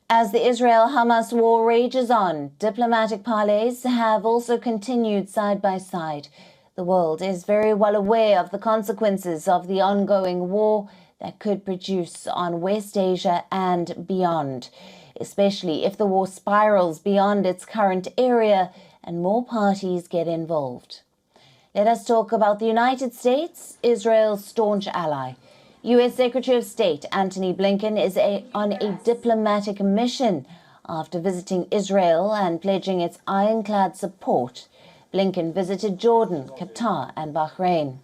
As the Israel-Hamas war rages on, diplomatic parleys have also continued side by side. The world is very well aware of the consequences of the ongoing war that could produce on West Asia and beyond, especially if the war spirals beyond its current area and more parties get involved. Let us talk about the United States, Israel's staunch ally. U.S. Secretary of State Antony Blinken is on a diplomatic mission after visiting Israel and pledging its ironclad support. Blinken visited Jordan, Qatar and Bahrain.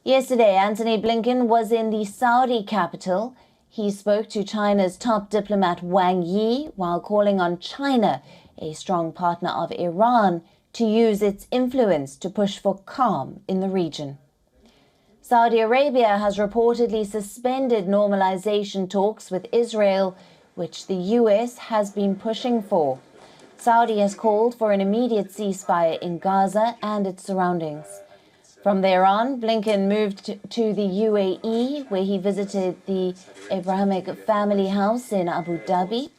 Yesterday, Antony Blinken was in the Saudi capital. He spoke to China's top diplomat Wang Yi while calling on China, a strong partner of Iran, to use its influence to push for calm in the region. Saudi Arabia has reportedly suspended normalization talks with Israel, which the U.S. has been pushing for. Saudi has called for an immediate ceasefire in Gaza and its surroundings. From there on, Blinken moved to the UAE, where he visited the Abrahamic family house in Abu Dhabi.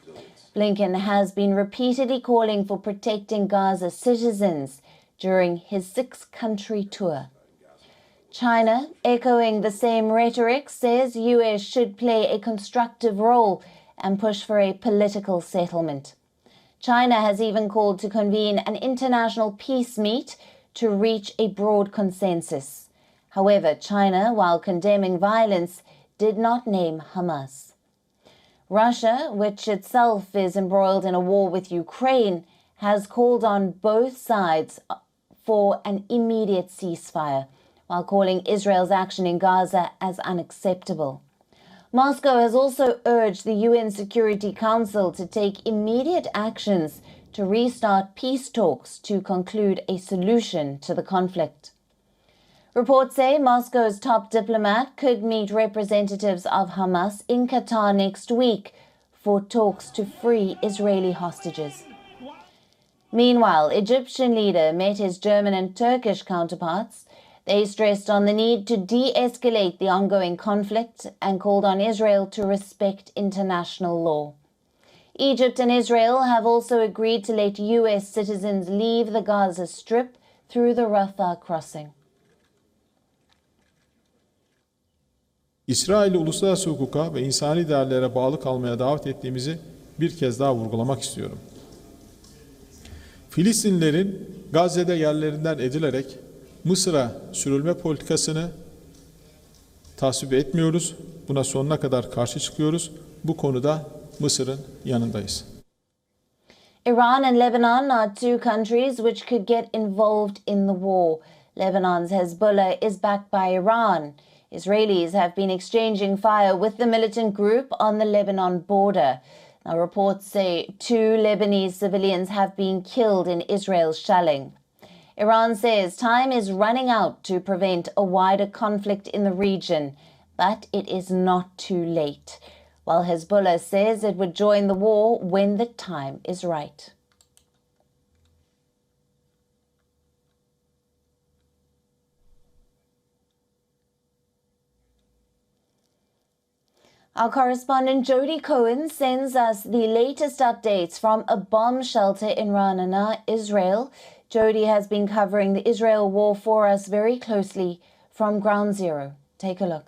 Blinken has been repeatedly calling for protecting Gaza citizens during his six-country tour. China, echoing the same rhetoric, says U.S. should play a constructive role and push for a political settlement. China has even called to convene an international peace meet to reach a broad consensus. However, China, while condemning violence, did not name Hamas. Russia, which itself is embroiled in a war with Ukraine, has called on both sides for an immediate ceasefire, while calling Israel's action in Gaza as unacceptable. Moscow has also urged the UN Security Council to take immediate actions to restart peace talks to conclude a solution to the conflict. Reports say Moscow's top diplomat could meet representatives of Hamas in Qatar next week for talks to free Israeli hostages. Meanwhile, Egyptian leader met his German and Turkish counterparts. They stressed on the need to de-escalate the ongoing conflict and called on Israel to respect international law. Egypt and Israel have also agreed to let U.S. citizens leave the Gaza Strip through the Rafah crossing. İsrail'i uluslararası hukuka ve insani değerlere bağlı kalmaya davet ettiğimizi bir kez daha vurgulamak istiyorum. Filistinlilerin Gazze'de yerlerinden edilerek Mısır'a sürülme politikasını tasvip etmiyoruz. Buna sonuna kadar karşı çıkıyoruz. Bu konuda Mısır'ın yanındayız. Iran and Lebanon are two countries which could get involved in the war. Lebanon's Hezbollah is backed by Iran. Israelis have been exchanging fire with the militant group on the Lebanon border. Now, reports say 2 Lebanese civilians have been killed in Israel's shelling. Iran says time is running out to prevent a wider conflict in the region, but it is not too late, while Hezbollah says it would join the war when the time is right. Our correspondent Jody Cohen sends us the latest updates from a bomb shelter in Ra'anana, Israel. Jody has been covering the Israel war for us very closely from ground zero. Take a look.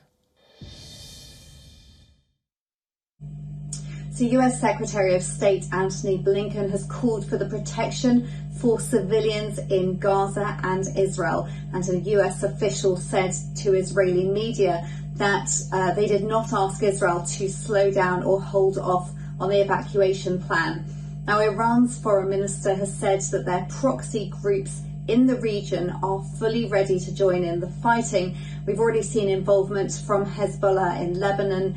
So US Secretary of State Antony Blinken has called for the protection for civilians in Gaza and Israel. And a US official said to Israeli media that they did not ask Israel to slow down or hold off on the evacuation plan. Now, Iran's foreign minister has said that their proxy groups in the region are fully ready to join in the fighting. We've already seen involvement from Hezbollah in Lebanon,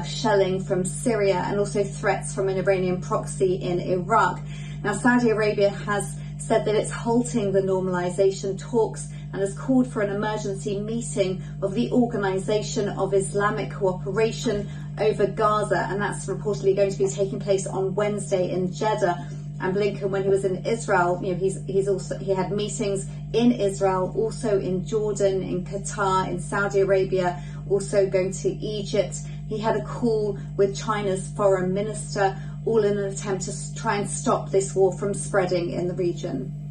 shelling from Syria, and also threats from an Iranian proxy in Iraq. Now, Saudi Arabia has said that it's halting the normalization talks and has called for an emergency meeting of the Organization of Islamic Cooperation over Gaza, and that's reportedly going to be taking place on Wednesday in Jeddah. And Blinken, when he was in Israel, he had meetings in Israel, also in Jordan, in Qatar, in Saudi Arabia, also going to Egypt. He had a call with China's foreign minister, all in an attempt to try and stop this war from spreading in the region.